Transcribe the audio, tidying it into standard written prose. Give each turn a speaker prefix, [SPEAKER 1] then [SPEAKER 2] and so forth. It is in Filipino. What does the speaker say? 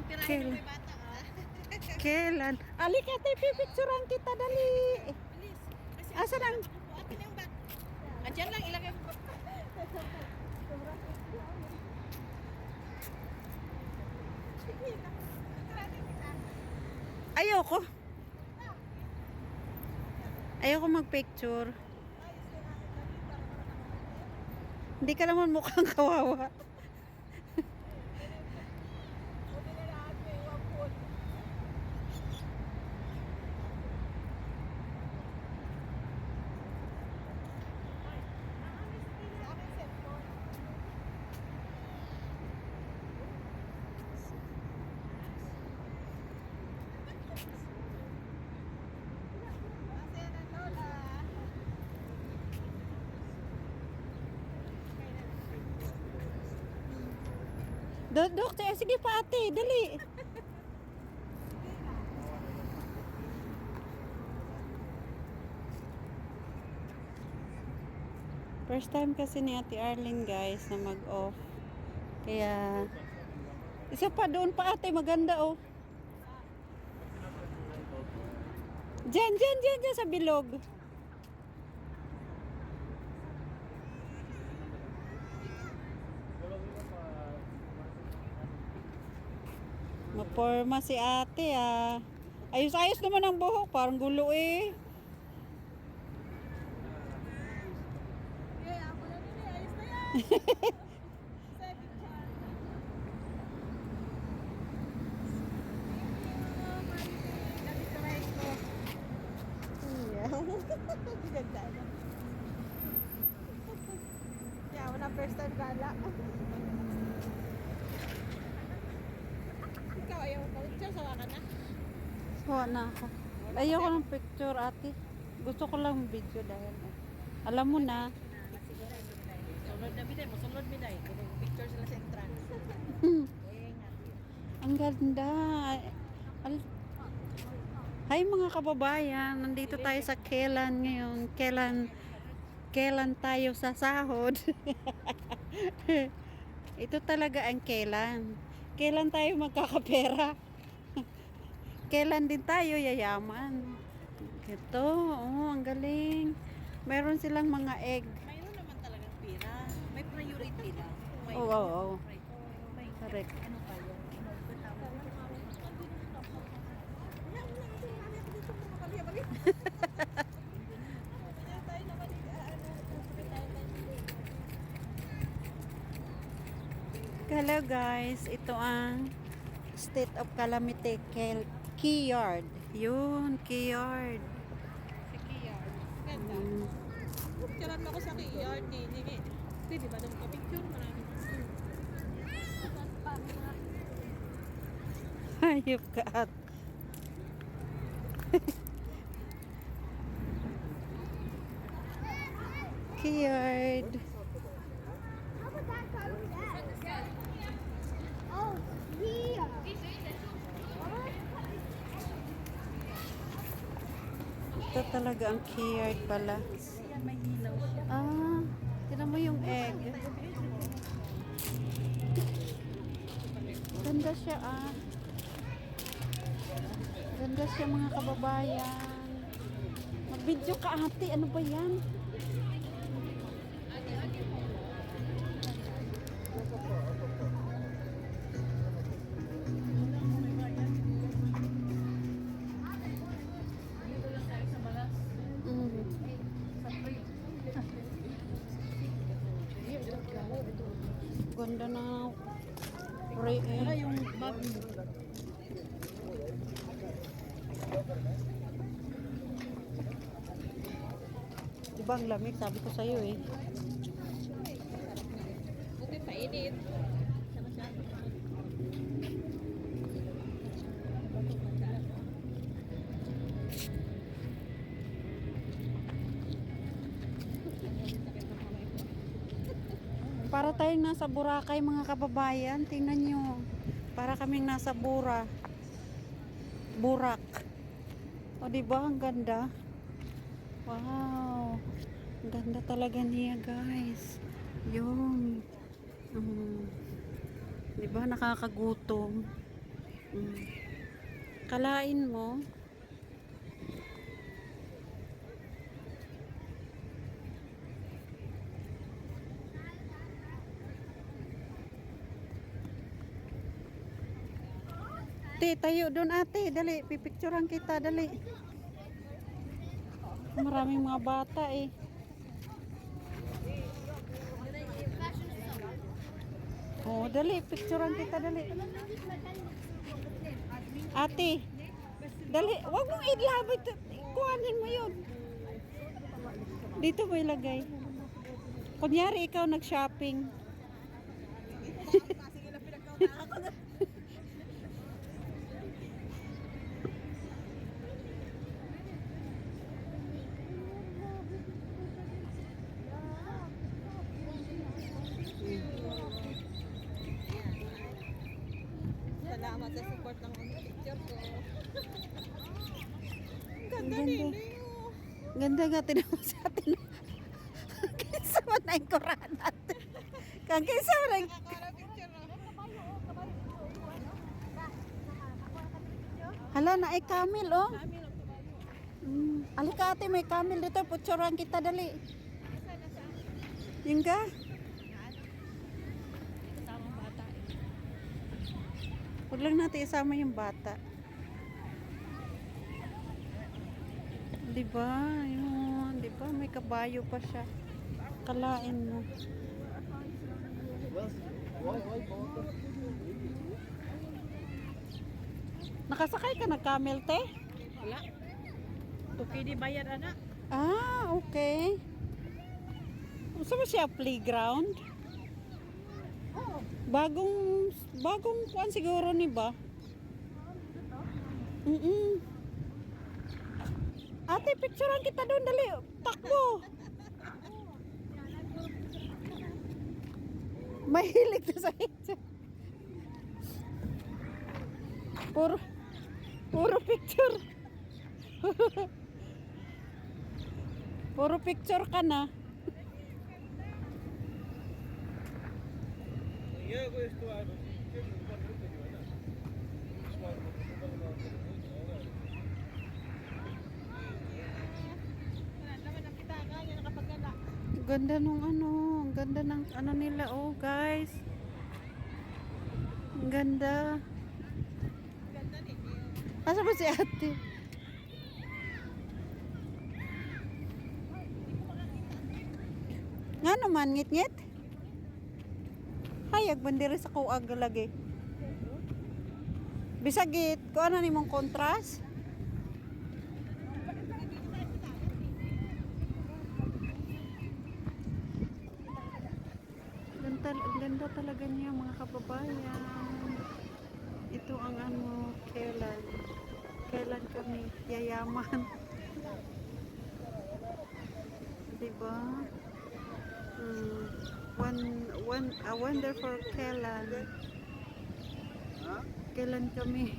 [SPEAKER 1] tirahin ng
[SPEAKER 2] Kailan?
[SPEAKER 1] may bata, ah.
[SPEAKER 2] Kailan? Alika, tayo pipicturan kita, dali.
[SPEAKER 1] Bilis. Kasi
[SPEAKER 2] Asa lang?
[SPEAKER 1] akin yung bag. Andiyan lang, ilagay mo.
[SPEAKER 2] Ayoko. Ayoko mag-picture. Hindi ka naman mukhang kawawa. Dokter, sige pa ate, dali. First time kasi ni Ate Arlene guys na mag-off. Kaya isa pa doon pa ate, maganda oh. Diyan sa bilog. Maporma si ate ah. Ayos-ayos naman ang buhok, parang gulo eh.
[SPEAKER 1] Yeah, ako na nila. Ayos na yan. Second chance. Ganda na. Yeah, wala first time gala. Ikaw ayaw mo picture, sawa ka na.
[SPEAKER 2] Sawa na ako. Ayoko ng picture ate. Gusto ko lang video dahil alam mo na.
[SPEAKER 1] Sulod na biday mo, sulod biday. Picture sila sa entrance. Eh nga.
[SPEAKER 2] Ang ganda. Hi mga kababayan, nandito tayo sa Kelan ngayon. Kelan tayo sa sahod. Ito talaga ang Kelan. Kailan tayo magkakapera? Kailan din tayo yayaman? Ito, oh, ang galing. Meron silang mga egg.
[SPEAKER 1] Mayroon naman talagang pira. May priority lang. May,
[SPEAKER 2] Oo, oo, oo.
[SPEAKER 1] may
[SPEAKER 2] Correct.
[SPEAKER 1] ano pa yun?
[SPEAKER 2] Hello guys, ito ang State of Calamity Key Yard. Yun, Key Yard.
[SPEAKER 1] Sa Kiyar. Ganda.
[SPEAKER 2] Mm.
[SPEAKER 1] Picturean mo ako sa Kiyar. Pwede ba doon ka picture? Maraming
[SPEAKER 2] Hayop ka at. Key Yard.
[SPEAKER 3] Oh, here.
[SPEAKER 2] Ito talaga ang Key Yard pala.
[SPEAKER 1] yan, may ilaw siya.
[SPEAKER 2] Ah, tinan mo yung egg. Ganda siya ah. Ganda siya mga kababayan. Mag-video ka ate, ano ba yan? Mm. Ganda na
[SPEAKER 1] Yung bag mo.
[SPEAKER 2] Diba ang lamig? Sabi ko sa'yo eh.
[SPEAKER 1] Buti painit.
[SPEAKER 2] Para tayong nasa Boracay mga kababayan. Tingnan nyo. Para kaming nasa Burak. O diba ang ganda? Wow. Ang ganda talaga niya guys. Yun. Diba nakakagutom? Mm. Kalain mo. Tayo doon ate, dali, pipicturean kita, dali. Maraming mga bata eh. Oh, dali, picturean kita, dali. Ate, dali, wag mong ilabay, kuhanin mo yun. Dito mo ilagay. Kunyari ikaw nag-shopping.
[SPEAKER 1] Salamat sa support ng picture ko.
[SPEAKER 2] Ganda. Ganda nga tinawag sa atin. Kinsa man na yung koran natin. Kang kinsa man na yung... Hala na ay camel oh. Alika ate, may camel dito. Putsuran kita dali. Yung ga?
[SPEAKER 1] Kasamang bata eh.
[SPEAKER 2] Huwag lang natin isama yung bata. Diba? Yun, diba? May kabayo pa siya. Kalain mo. Nakasakay ka na camel, te?
[SPEAKER 1] Wala. Okay di bayad anak.
[SPEAKER 2] Ah, okay. Saan ba siya? Playground? Bagong kuan siguro ni ba? Ate, picturean kita doon, dali. Takbo. Mahilig na sa hitsa. Puro picture. Puro picture ka na. Ganda nung ano, ang ganda ng ano nila, oh guys. Ang ganda. Asa ba si ate? Nga naman, ngit-ngit? Hayag, bandiri sa kuag lagi. Bisagit, kung ano ni mong kontras? Ganda talaga niya mga kababayan. Ito ang ano, kailan kami yayaman. Diba? A wonderful kailan kami